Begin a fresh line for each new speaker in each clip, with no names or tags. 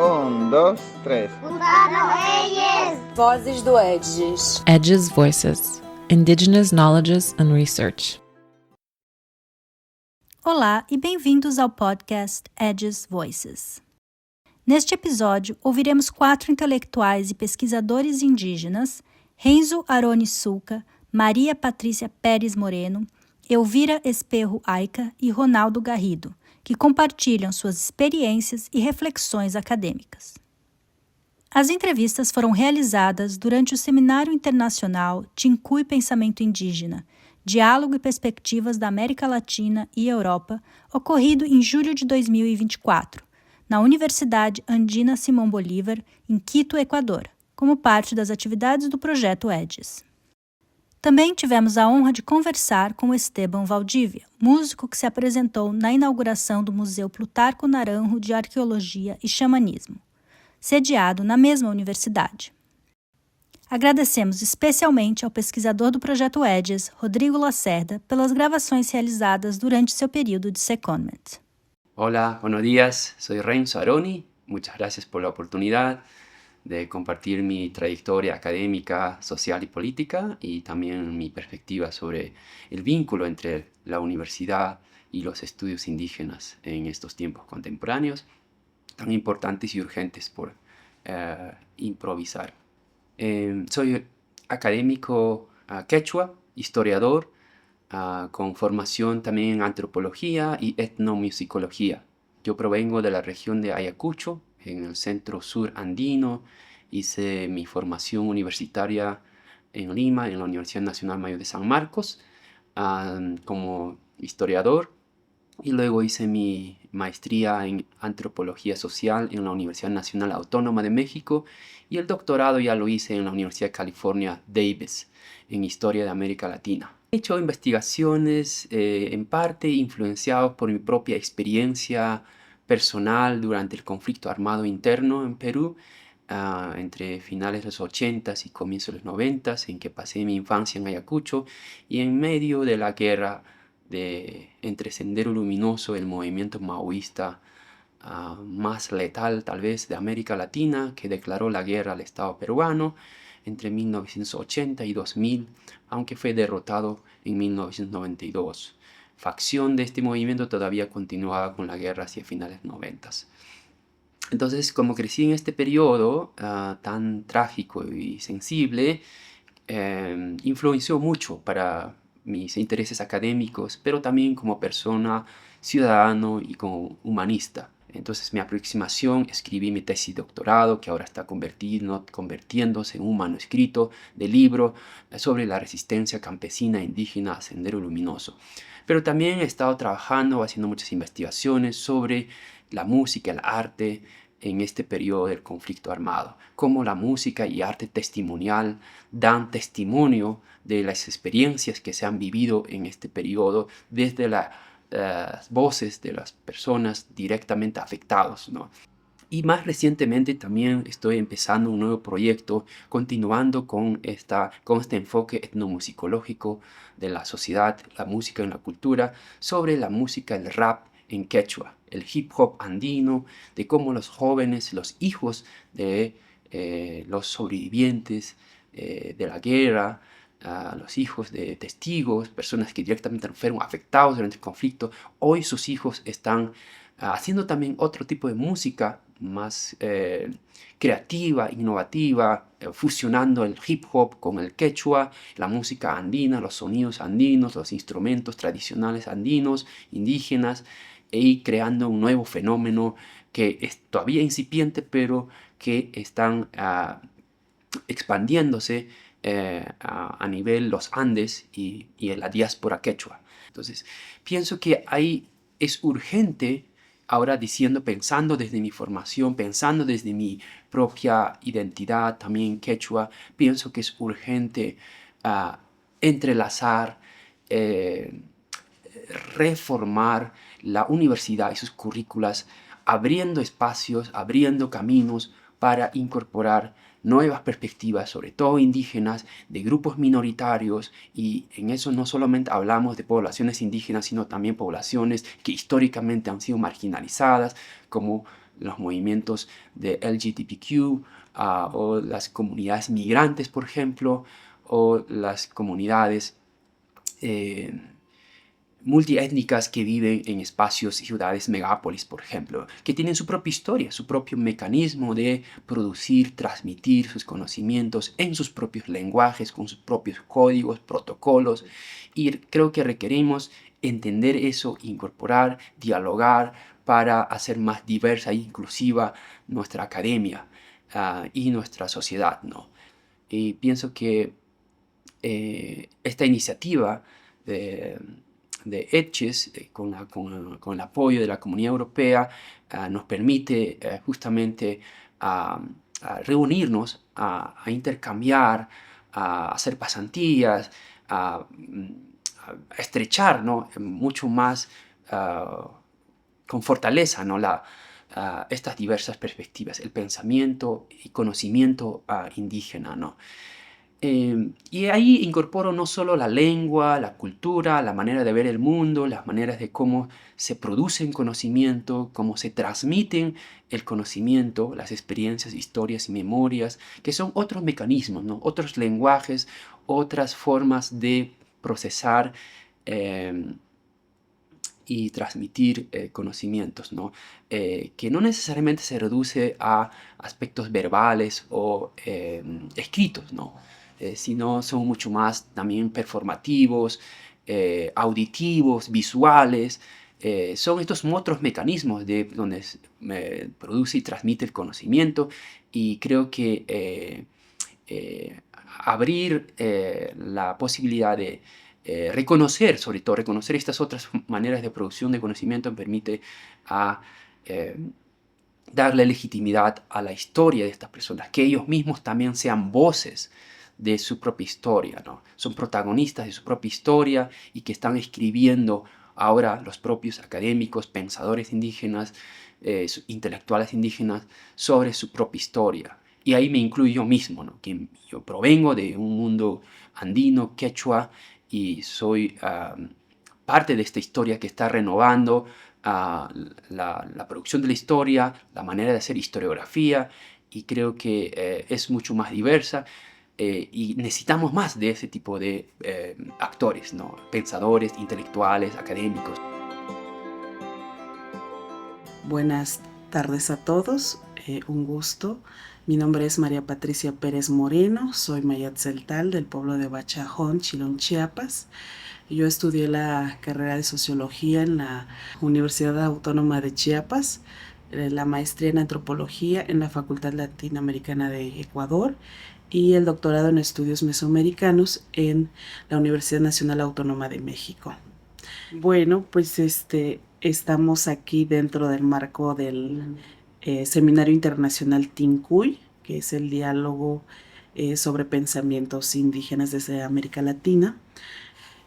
2, 3.
Vozes do Edges.
Edges Voices, Indigenous Knowledges and Research.
Olá e bem-vindos ao podcast Edges Voices. Neste episódio, ouviremos 4 intelectuais e pesquisadores indígenas, Renzo Aroni Sulca, Maria Patrícia Pérez Moreno, Elvira Esperro Aica e Ronaldo Garrido, que compartilham suas experiências e reflexões acadêmicas. As entrevistas foram realizadas durante o Seminário Internacional Tincuy Pensamento Indígena, Diálogo e Perspectivas da América Latina e Europa, ocorrido em julho de 2024, na Universidade Andina Simón Bolívar, em Quito, Equador, como parte das atividades do projeto EDGES. Também tivemos a honra de conversar com Esteban Valdívia, músico que se apresentou na inauguração do Museu Plutarco Naranjo de Arqueologia e Xamanismo, sediado na mesma universidade. Agradecemos especialmente ao pesquisador do projeto EDGES, Rodrigo Lacerda, pelas gravações realizadas durante seu período de secondment.
Hola, buenos días, soy Renzo Aroni. Muchas gracias por la oportunidad de compartir mi trayectoria académica, social y política y también mi perspectiva sobre el vínculo entre la universidad y los estudios indígenas en estos tiempos contemporáneos, tan importantes y urgentes por improvisar. Soy académico quechua, historiador, con formación también en antropología y etnomusicología. Yo provengo de la región de Ayacucho, en el centro sur andino. Hice mi formación universitaria en Lima, en la Universidad Nacional Mayor de San Marcos, como historiador. Y luego hice mi maestría en antropología social en la Universidad Nacional Autónoma de México. Y el doctorado ya lo hice en la Universidad de California, Davis, en historia de América Latina. He hecho investigaciones en parte influenciados por mi propia experiencia personal durante el conflicto armado interno en Perú, entre finales de los 80s y comienzos de los 90s, en que pasé mi infancia en Ayacucho, y en medio de la guerra entre Sendero Luminoso, el movimiento maoísta más letal tal vez de América Latina, que declaró la guerra al Estado peruano entre 1980 y 2000, aunque fue derrotado en 1992. Facción de este movimiento todavía continuaba con la guerra hacia finales 90s. Entonces, como crecí en este periodo tan trágico y sensible, influenció mucho para mis intereses académicos, pero también como persona, ciudadano y como humanista. Entonces, mi aproximación, escribí mi tesis de doctorado, que ahora está convirtiéndose en un manuscrito de libro sobre la resistencia campesina e indígena a Sendero Luminoso. Pero también he estado trabajando, haciendo muchas investigaciones sobre la música, el arte en este periodo del conflicto armado. Cómo la música y arte testimonial dan testimonio de las experiencias que se han vivido en este periodo desde las voces de las personas directamente afectadas, ¿no? Y más recientemente también estoy empezando un nuevo proyecto, continuando con este enfoque etnomusicológico de la sociedad, la música y la cultura, sobre la música, el rap en quechua, el hip hop andino, de cómo los jóvenes, los hijos de los sobrevivientes de la guerra, los hijos de testigos, personas que directamente fueron afectados durante el conflicto, hoy sus hijos están haciendo también otro tipo de música más creativa, innovativa, fusionando el hip hop con el quechua, la música andina, los sonidos andinos, los instrumentos tradicionales andinos, indígenas, y creando un nuevo fenómeno que es todavía incipiente, pero que están expandiéndose a nivel los Andes y la diáspora quechua. Entonces, pienso que ahí es urgente, ahora pensando desde mi formación, pensando desde mi propia identidad también quechua, pienso que es urgente entrelazar, reformar la universidad y sus currículas, abriendo espacios, abriendo caminos para incorporar nuevas perspectivas, sobre todo indígenas, de grupos minoritarios, y en eso no solamente hablamos de poblaciones indígenas, sino también poblaciones que históricamente han sido marginalizadas, como los movimientos de LGBTQ, o las comunidades migrantes, por ejemplo, o las comunidades multiétnicas que viven en espacios y ciudades megápolis, por ejemplo, que tienen su propia historia, su propio mecanismo de producir, transmitir sus conocimientos en sus propios lenguajes, con sus propios códigos, protocolos, y creo que requerimos entender eso, incorporar, dialogar para hacer más diversa e inclusiva nuestra academia y nuestra sociedad, ¿no? Y pienso que esta iniciativa de EDGES, con el apoyo de la Comunidad Europea, nos permite justamente a reunirnos, a intercambiar, a hacer pasantías, a estrechar, ¿no?, mucho más con fortaleza, ¿no?, estas diversas perspectivas, el pensamiento y conocimiento indígena, ¿no? Y ahí incorporo no solo la lengua, la cultura, la manera de ver el mundo, las maneras de cómo se produce conocimiento, cómo se transmiten el conocimiento, las experiencias, historias y memorias, que son otros mecanismos, ¿no?, otros lenguajes, otras formas de procesar y transmitir conocimientos, ¿no? Que no necesariamente se reduce a aspectos verbales o escritos, ¿no? Sino son mucho más también performativos, auditivos, visuales. Son estos otros mecanismos de donde se produce y transmite el conocimiento, y creo que abrir la posibilidad de reconocer, sobre todo reconocer estas otras maneras de producción de conocimiento, permite darle legitimidad a la historia de estas personas, que ellos mismos también sean voces de su propia historia, ¿no? Son protagonistas de su propia historia y que están escribiendo ahora los propios académicos, pensadores indígenas, intelectuales indígenas sobre su propia historia. Y ahí me incluyo yo mismo, ¿no?, que yo provengo de un mundo andino, quechua, y soy parte de esta historia que está renovando la producción de la historia, la manera de hacer historiografía, y creo que es mucho más diversa. Y necesitamos más de ese tipo de actores, ¿no?, pensadores, intelectuales, académicos.
Buenas tardes a todos, un gusto. Mi nombre es María Patricia Pérez Moreno, soy mayatzeltal del pueblo de Bachajón, Chilón, Chiapas. Yo estudié la carrera de Sociología en la Universidad Autónoma de Chiapas, la maestría en Antropología en la Facultad Latinoamericana de Ecuador y el doctorado en Estudios Mesoamericanos en la Universidad Nacional Autónoma de México. Bueno, pues estamos aquí dentro del marco del Seminario Internacional Tincuy, que es el diálogo sobre pensamientos indígenas desde América Latina.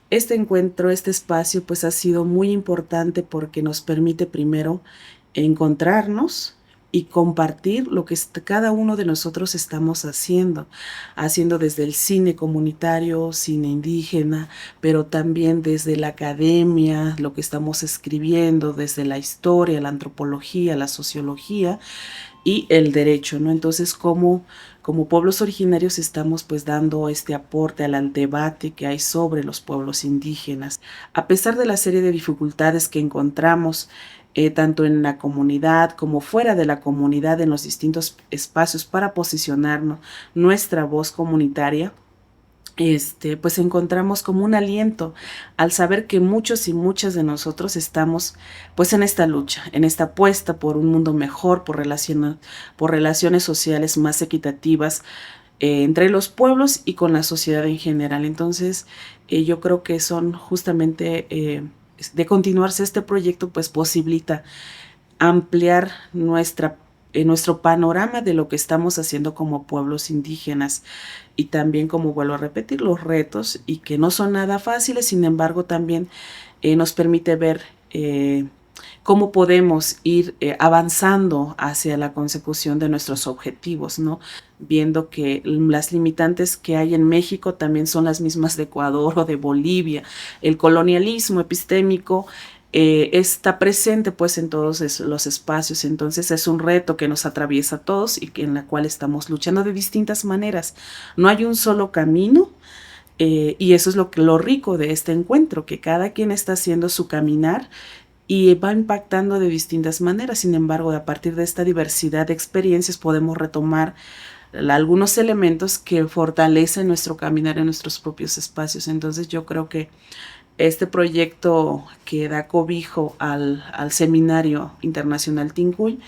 Este encuentro, este espacio, pues ha sido muy importante porque nos permite primero encontrarnos y compartir lo que cada uno de nosotros estamos haciendo desde el cine comunitario, cine indígena, pero también desde la academia, lo que estamos escribiendo, desde la historia, la antropología, la sociología y el derecho, ¿no? Entonces, como pueblos originarios estamos pues dando este aporte al debate que hay sobre los pueblos indígenas. A pesar de la serie de dificultades que encontramos, tanto en la comunidad como fuera de la comunidad, en los distintos espacios para posicionarnos nuestra voz comunitaria, pues encontramos como un aliento al saber que muchos y muchas de nosotros estamos pues en esta lucha, en esta apuesta por un mundo mejor, por relaciones sociales más equitativas entre los pueblos y con la sociedad en general. Entonces yo creo que son justamente de continuarse este proyecto, pues posibilita ampliar nuestro panorama de lo que estamos haciendo como pueblos indígenas, y también, como vuelvo a repetir, los retos, y que no son nada fáciles, sin embargo también nos permite ver cómo podemos ir avanzando hacia la consecución de nuestros objetivos, ¿no? Viendo que las limitantes que hay en México también son las mismas de Ecuador o de Bolivia. El colonialismo epistémico está presente pues en todos los espacios. Entonces es un reto que nos atraviesa a todos y en la cual estamos luchando de distintas maneras. No hay un solo camino. Y eso es lo rico de este encuentro, que cada quien está haciendo su caminar y va impactando de distintas maneras. Sin embargo, a partir de esta diversidad de experiencias podemos retomar algunos elementos que fortalecen nuestro caminar en nuestros propios espacios. Entonces yo creo que este proyecto que da cobijo al Seminario Internacional Tincuy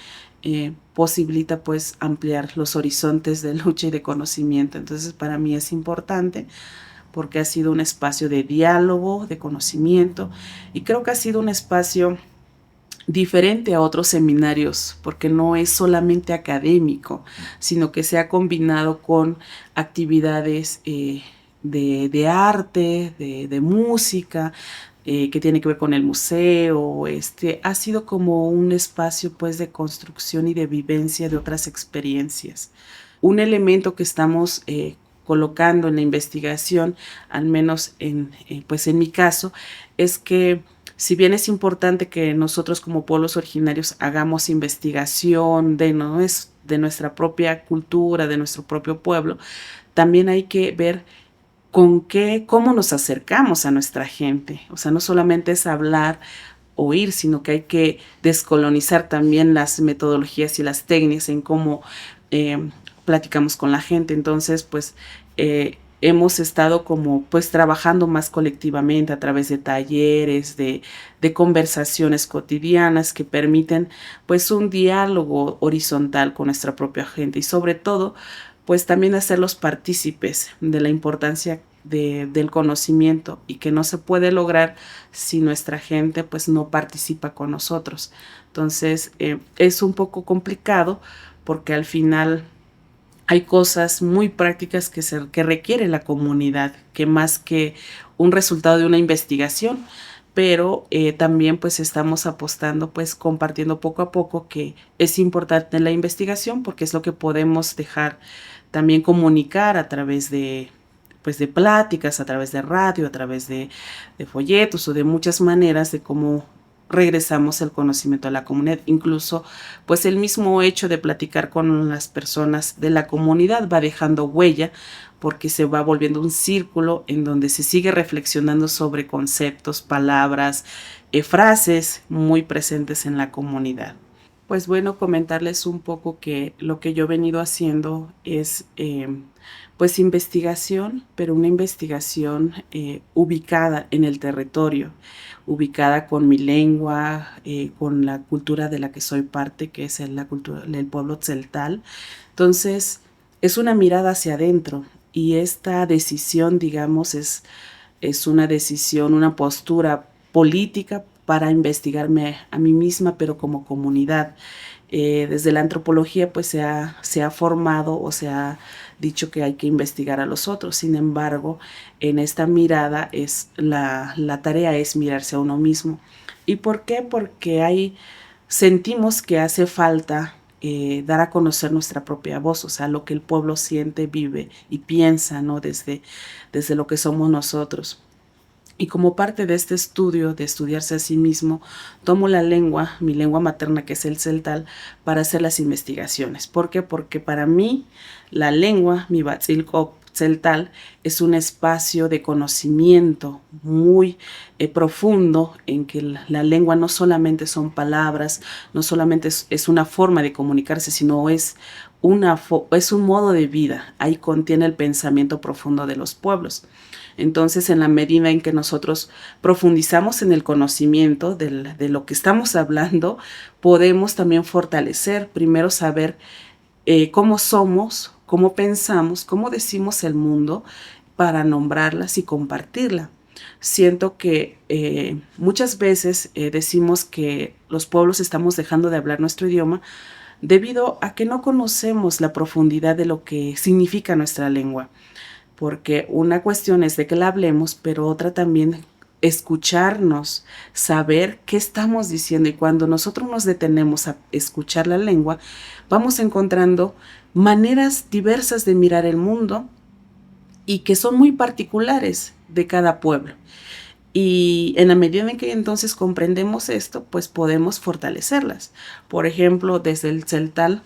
posibilita pues ampliar los horizontes de lucha y de conocimiento. Entonces para mí es importante porque ha sido un espacio de diálogo, de conocimiento, y creo que ha sido un espacio diferente a otros seminarios, porque no es solamente académico, sino que se ha combinado con actividades de arte, de música, que tiene que ver con el museo. Ha sido como un espacio pues de construcción y de vivencia de otras experiencias. Un elemento que estamos colocando en la investigación, al menos pues en mi caso, es que si bien es importante que nosotros como pueblos originarios hagamos investigación de nuestra propia cultura, de nuestro propio pueblo, también hay que ver cómo nos acercamos a nuestra gente. O sea, no solamente es hablar, oír, sino que hay que descolonizar también las metodologías y las técnicas en cómo platicamos con la gente. Entonces, pues hemos estado como pues trabajando más colectivamente a través de talleres, de conversaciones cotidianas que permiten pues un diálogo horizontal con nuestra propia gente y sobre todo pues también hacerlos partícipes de la importancia del conocimiento y que no se puede lograr si nuestra gente pues no participa con nosotros. Entonces es un poco complicado porque al final hay cosas muy prácticas que requiere la comunidad, que más que un resultado de una investigación, pero también pues estamos apostando, pues compartiendo poco a poco que es importante la investigación porque es lo que podemos dejar también comunicar a través de pláticas, a través de radio, a través de folletos o de muchas maneras de cómo regresamos el conocimiento a la comunidad. Incluso pues el mismo hecho de platicar con las personas de la comunidad va dejando huella porque se va volviendo un círculo en donde se sigue reflexionando sobre conceptos, palabras, frases muy presentes en la comunidad. Pues bueno, comentarles un poco que lo que yo he venido haciendo es pues investigación, pero una investigación ubicada en el territorio, ubicada con mi lengua, con la cultura de la que soy parte, que es la cultura del pueblo tzeltal. Entonces, es una mirada hacia adentro y esta decisión, digamos, es una decisión, una postura política para investigarme a mí misma, pero como comunidad. Desde la antropología pues se ha formado o se ha dicho que hay que investigar a los otros. Sin embargo, en esta mirada la tarea es mirarse a uno mismo. ¿Y por qué? Porque sentimos que hace falta dar a conocer nuestra propia voz, o sea, lo que el pueblo siente, vive y piensa, ¿no? Desde lo que somos nosotros. Y como parte de este estudio, de estudiarse a sí mismo, tomo la lengua, mi lengua materna, que es el tzeltal, para hacer las investigaciones. ¿Por qué? Porque para mí la lengua, mi batzilco tzeltal, es un espacio de conocimiento muy profundo en que la lengua no solamente son palabras, no solamente es una forma de comunicarse, sino es un modo de vida. Ahí contiene el pensamiento profundo de los pueblos. Entonces, en la medida en que nosotros profundizamos en el conocimiento de lo que estamos hablando, podemos también fortalecer, primero saber cómo somos, cómo pensamos, cómo decimos el mundo para nombrarlas y compartirla. Siento que muchas veces decimos que los pueblos estamos dejando de hablar nuestro idioma debido a que no conocemos la profundidad de lo que significa nuestra lengua. Porque una cuestión es de que la hablemos, pero otra también escucharnos, saber qué estamos diciendo. Y cuando nosotros nos detenemos a escuchar la lengua, vamos encontrando maneras diversas de mirar el mundo y que son muy particulares de cada pueblo. Y en la medida en que entonces comprendemos esto, pues podemos fortalecerlas. Por ejemplo, desde el celtal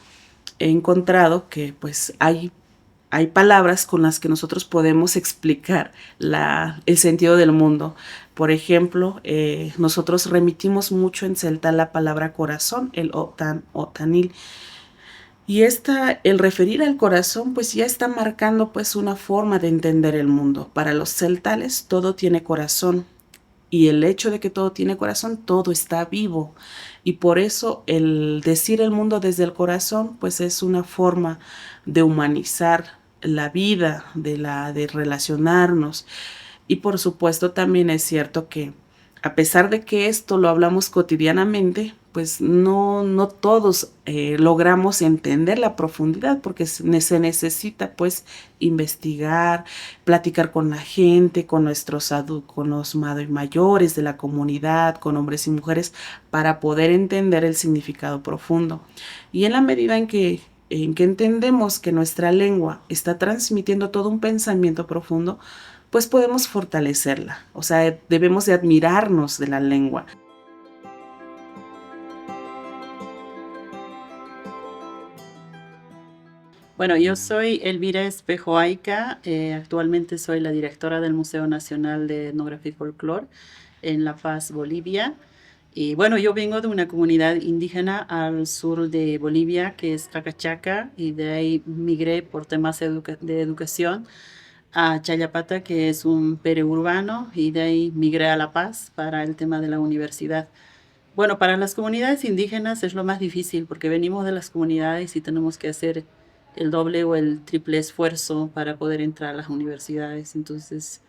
he encontrado que pues hay palabras con las que nosotros podemos explicar el sentido del mundo. Por ejemplo, nosotros remitimos mucho en celtal la palabra corazón, el otan, otanil. Y el referir al corazón, pues ya está marcando pues una forma de entender el mundo. Para los celtales todo tiene corazón. Y el hecho de que todo tiene corazón, todo está vivo. Y por eso el decir el mundo desde el corazón, pues es una forma de humanizar la vida, de relacionarnos. Y por supuesto también es cierto que a pesar de que esto lo hablamos cotidianamente, pues no todos logramos entender la profundidad porque se necesita pues investigar, platicar con la gente, con con los mayores de la comunidad, con hombres y mujeres, para poder entender el significado profundo. Y en la medida en que entendemos que nuestra lengua está transmitiendo todo un pensamiento profundo, pues podemos fortalecerla. O sea, debemos de admirarnos de la lengua.
Bueno, yo soy Elvira Espejo Ayca, actualmente soy la directora del Museo Nacional de Etnografía y Folclore en La Paz, Bolivia. Y bueno, yo vengo de una comunidad indígena al sur de Bolivia, que es Cacachaca, y de ahí migré por temas de educación a Chayapata, que es un periurbano, y de ahí migré a La Paz para el tema de la universidad. Bueno, para las comunidades indígenas es lo más difícil porque venimos de las comunidades y tenemos que hacer el doble o el triple esfuerzo para poder entrar a las universidades. Entonces,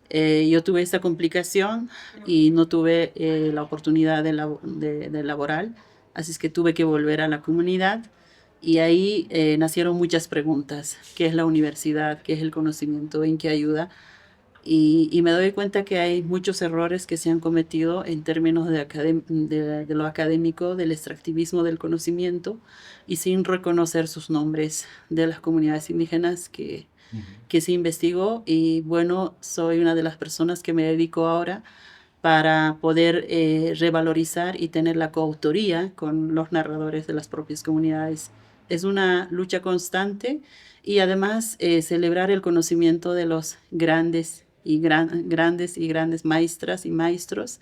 yo tuve esta complicación y no tuve la oportunidad de laboral, así es que tuve que volver a la comunidad y ahí nacieron muchas preguntas. ¿Qué es la universidad? ¿Qué es el conocimiento? ¿En qué ayuda? Y me doy cuenta que hay muchos errores que se han cometido en términos de lo académico, del extractivismo del conocimiento y sin reconocer sus nombres de las comunidades indígenas que se investigó. Y bueno, soy una de las personas que me dedico ahora para poder revalorizar y tener la coautoría con los narradores de las propias comunidades. Es una lucha constante y además celebrar el conocimiento de los grandes y grandes maestras y maestros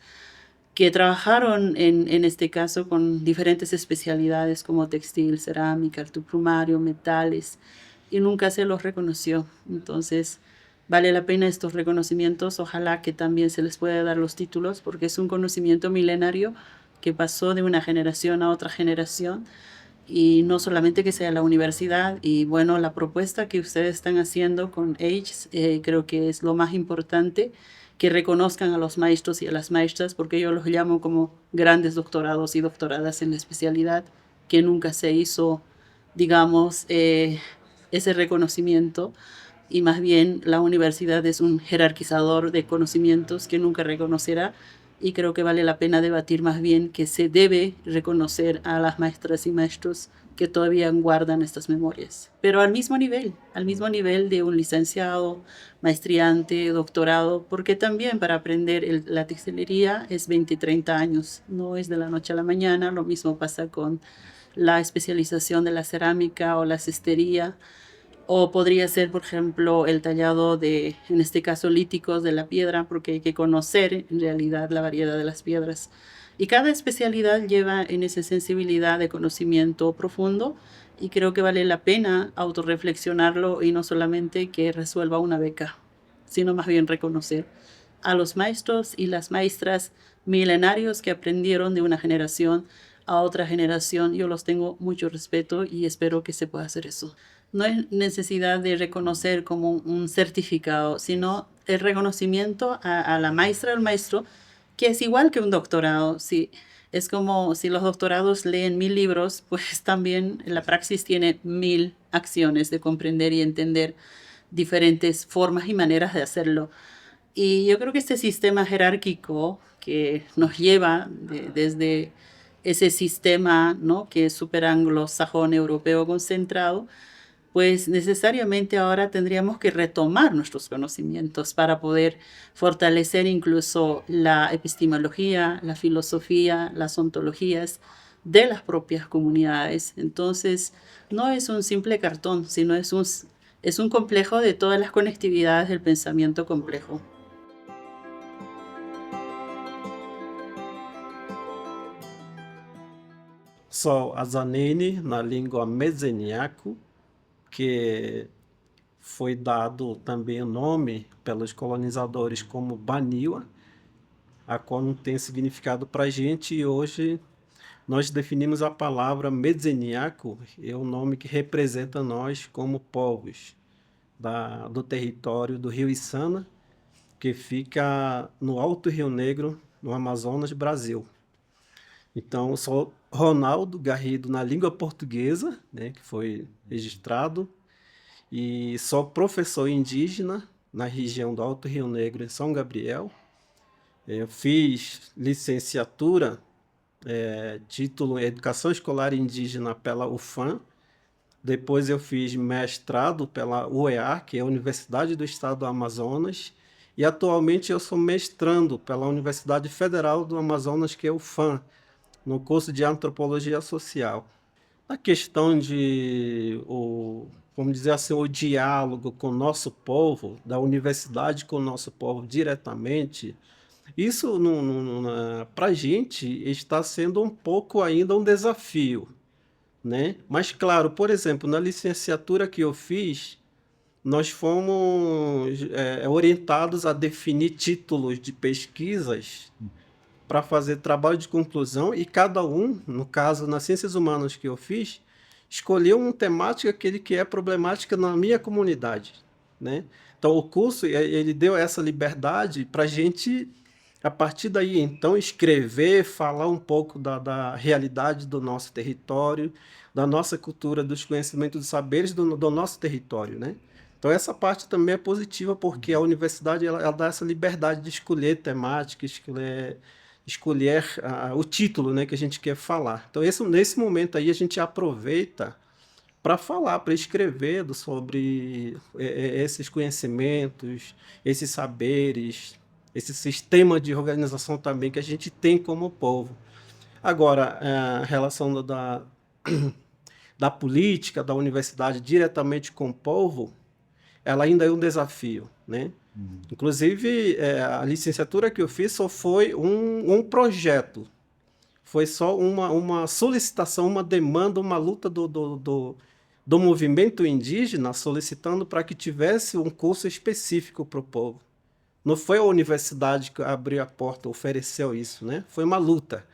que trabajaron en este caso con diferentes especialidades como textil, cerámica, arte plumario, metales, y nunca se los reconoció. Entonces, vale la pena estos reconocimientos. Ojalá que también se les pueda dar los títulos, porque es un conocimiento milenario que pasó de una generación a otra generación, y no solamente que sea la universidad. Y bueno, la propuesta que ustedes están haciendo con AGES, creo que es lo más importante, que reconozcan a los maestros y a las maestras, porque yo los llamo como grandes doctorados y doctoradas en la especialidad, que nunca se hizo, digamos, ese reconocimiento, y más bien la universidad es un jerarquizador de conocimientos que nunca reconocerá. Y creo que vale la pena debatir más bien que se debe reconocer a las maestras y maestros que todavía guardan estas memorias. Pero al mismo nivel de un licenciado, maestriante, doctorado, porque también para aprender la textilería es 20, 30 años, no es de la noche a la mañana. Lo mismo pasa con la especialización de la cerámica o la cestería. O podría ser, por ejemplo, el tallado de, en este caso, líticos de la piedra, porque hay que conocer en realidad la variedad de las piedras. Y cada especialidad lleva en esa sensibilidad de conocimiento profundo, y creo que vale la pena autorreflexionarlo y no solamente que resuelva una beca, sino más bien reconocer a los maestros y las maestras milenarios que aprendieron de una generación a otra generación. Yo los tengo mucho respeto y espero que se pueda hacer eso. No es necesidad de reconocer como un certificado, sino el reconocimiento a la maestra o al maestro, que es igual que un doctorado. Sí, es como si los doctorados leen 1000 libros, pues también la praxis tiene 1000 acciones de comprender y entender diferentes formas y maneras de hacerlo. Y yo creo que este sistema jerárquico que nos lleva desde ese sistema, ¿no?, que es súper anglosajón europeo concentrado, pues necesariamente ahora tendríamos que retomar nuestros conocimientos para poder fortalecer incluso la epistemología, la filosofía, las ontologías de las propias comunidades. Entonces, no es un simple cartón, sino es un complejo de todas las conectividades del pensamiento complejo.
Sou a Zanene, na língua mezeniaco, que foi dado também o nome pelos colonizadores como Baniwa, a qual não tem significado para a gente, e hoje nós definimos a palavra mezeniaco, é o nome que representa nós como povos do território do Rio Içana, que fica no Alto Rio Negro, no Amazonas, Brasil. Então, eu sou Ronaldo Garrido na língua portuguesa, né, que foi registrado, e sou professor indígena na região do Alto Rio Negro, em São Gabriel. Eu fiz licenciatura, título em Educação Escolar Indígena pela UFAM. Depois eu fiz mestrado pela UEA, que é a Universidade do Estado do Amazonas. E atualmente eu sou mestrando pela Universidade Federal do Amazonas, que é o FAM, no curso de Antropologia Social. A questão vamos dizer assim, o diálogo com o nosso povo, da universidade com o nosso povo diretamente, isso para a gente está sendo um pouco ainda um desafio, né? Mas claro, por exemplo, na licenciatura que eu fiz, nós fomos orientados a definir títulos de pesquisas para fazer trabalho de conclusão, e cada um, no caso, nas ciências humanas que eu fiz, escolheu uma temática que ele quer problemática na minha comunidade, né? Então, o curso, ele deu essa liberdade para a gente, a partir daí, então, escrever, falar um pouco da realidade do nosso território, da nossa cultura, dos conhecimentos, dos saberes do nosso território, né? Então, essa parte também é positiva, porque a universidade ela dá essa liberdade de escolher temática, escolher o título, né, que a gente quer falar. Então, nesse momento aí, a gente aproveita para falar, para escrever sobre esses conhecimentos, esses saberes, esse sistema de organização também que a gente tem como povo. Agora, a relação da política, da universidade diretamente com o povo, ela ainda é um desafio, né? Inclusive, a licenciatura que eu fiz só foi um projeto, foi só uma solicitação, uma demanda, uma luta do movimento indígena solicitando para que tivesse um curso específico para o povo. Não foi a universidade que abriu a porta, ofereceu isso, né? Foi uma luta.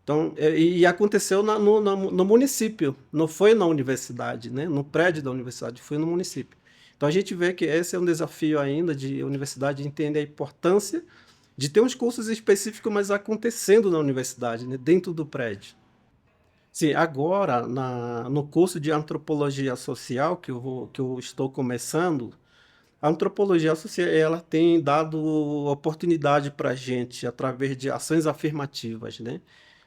Então, e aconteceu no município, não foi na universidade, né? No prédio da universidade, foi no município. Então, a gente vê que esse é um desafio ainda de a universidade entender a importância de ter uns cursos específicos, mas acontecendo na universidade, né? Dentro do prédio. Sim, agora, no curso de Antropologia Social, que eu estou começando, a Antropologia Social ela tem dado oportunidade para a gente, através de ações afirmativas, né?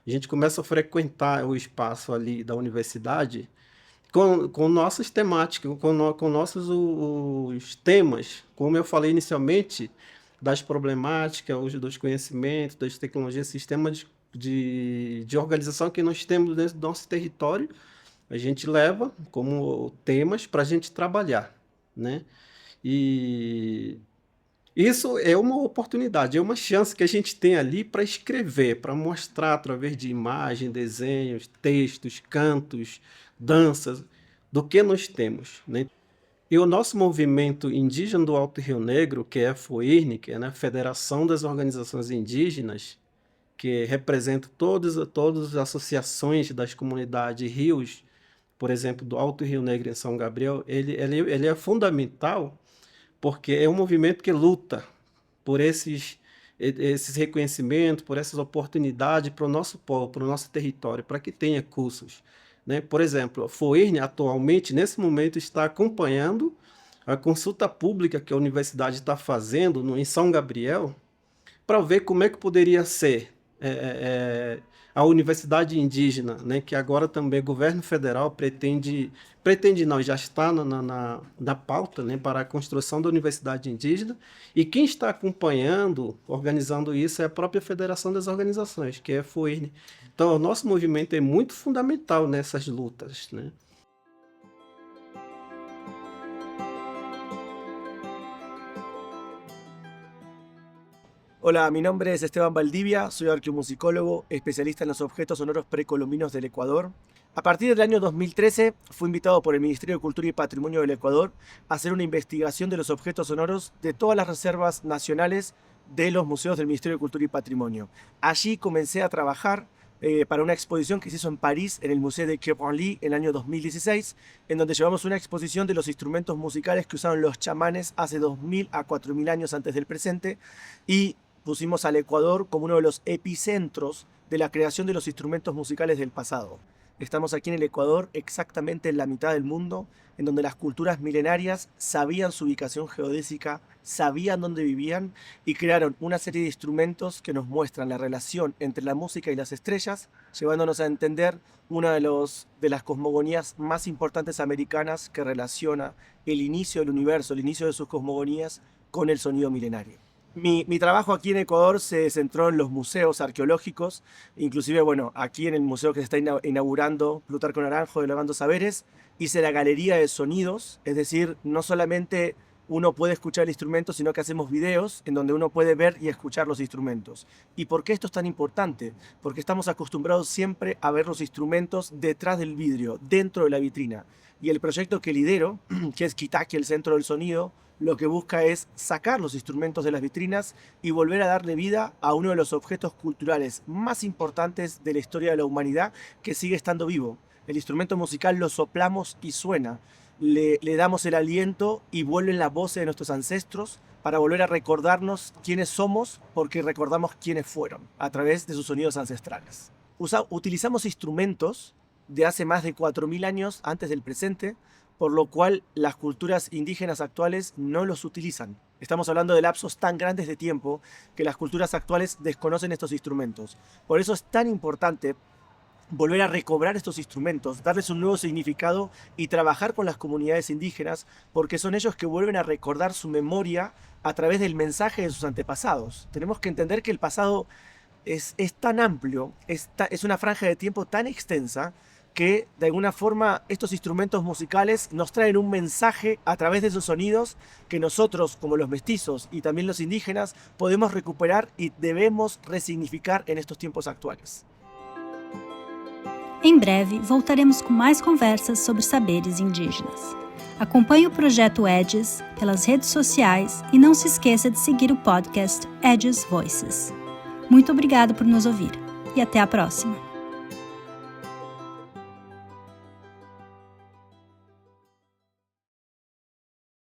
A gente começa a frequentar o espaço ali da universidade, com nossas temáticas, com nossos os temas, como eu falei inicialmente, das problemáticas, dos conhecimentos, das tecnologias, sistemas de organização que nós temos dentro do nosso território, a gente leva como temas para a gente trabalhar, né? E isso é uma oportunidade, é uma chance que a gente tem ali para escrever, para mostrar através de imagem, desenhos, textos, cantos, danças, do que nós temos, né? E o nosso movimento indígena do Alto Rio Negro, que é a FOIRN, que é a Federação das Organizações Indígenas, que representa todas as associações das comunidades rios, por exemplo, do Alto Rio Negro em São Gabriel, ele é fundamental, porque é um movimento que luta por esses reconhecimentos, por essas oportunidades para o nosso povo, para o nosso território, para que tenha cursos, né? Por exemplo, a FOIRN atualmente, nesse momento, está acompanhando a consulta pública que a universidade está fazendo em São Gabriel, para ver como é que poderia ser a Universidade Indígena, né, que agora também o governo federal pretende não, já está na pauta, né, para a construção da Universidade Indígena, e quem está acompanhando, organizando isso, é a própria Federação das Organizações, que é a FUERN. Então, o nosso movimento é muito fundamental nessas lutas, né?
Hola, mi nombre es Esteban Valdivia, soy arqueomusicólogo, especialista en los objetos sonoros precolombinos del Ecuador. A partir del año 2013 fui invitado por el Ministerio de Cultura y Patrimonio del Ecuador a hacer una investigación de los objetos sonoros de todas las reservas nacionales de los museos del Ministerio de Cultura y Patrimonio. Allí comencé a trabajar para una exposición que se hizo en París, en el Museo de Quai Branly, en el año 2016, en donde llevamos una exposición de los instrumentos musicales que usaron los chamanes hace 2000 a 4000 años antes del presente, y pusimos al Ecuador como uno de los epicentros de la creación de los instrumentos musicales del pasado. Estamos aquí en el Ecuador, exactamente en la mitad del mundo, en donde las culturas milenarias sabían su ubicación geodésica, sabían dónde vivían y crearon una serie de instrumentos que nos muestran la relación entre la música y las estrellas, llevándonos a entender una de las cosmogonías más importantes americanas que relaciona el inicio del universo, el inicio de sus cosmogonías con el sonido milenario. Mi trabajo aquí en Ecuador se centró en los museos arqueológicos, inclusive, bueno, aquí en el museo que se está inaugurando, Plutarco Naranjo de Lavando Saberes, hice la galería de sonidos, es decir, no solamente uno puede escuchar el instrumento, sino que hacemos videos en donde uno puede ver y escuchar los instrumentos. ¿Y por qué esto es tan importante? Porque estamos acostumbrados siempre a ver los instrumentos detrás del vidrio, dentro de la vitrina. Y el proyecto que lidero, que es Kitaki, el Centro del Sonido, lo que busca es sacar los instrumentos de las vitrinas y volver a darle vida a uno de los objetos culturales más importantes de la historia de la humanidad, que sigue estando vivo. El instrumento musical lo soplamos y suena. Le damos el aliento y vuelven las voces de nuestros ancestros para volver a recordarnos quiénes somos, porque recordamos quiénes fueron a través de sus sonidos ancestrales. Utilizamos instrumentos de hace más de 4000 años antes del presente, por lo cual las culturas indígenas actuales no los utilizan. Estamos hablando de lapsos tan grandes de tiempo que las culturas actuales desconocen estos instrumentos. Por eso es tan importante volver a recobrar estos instrumentos, darles un nuevo significado y trabajar con las comunidades indígenas, porque son ellos que vuelven a recordar su memoria a través del mensaje de sus antepasados. Tenemos que entender que el pasado es tan amplio, es una franja de tiempo tan extensa, que de alguna forma estos instrumentos musicales nos traen un mensaje a través de sus sonidos que nosotros, como los mestizos y también los indígenas, podemos recuperar y debemos resignificar en estos tiempos actuales.
Em breve, voltaremos com mais conversas sobre saberes indígenas. Acompanhe o projeto Edges pelas redes sociais e não se esqueça de seguir o podcast Edges Voices. Muito obrigado por nos ouvir e até a próxima!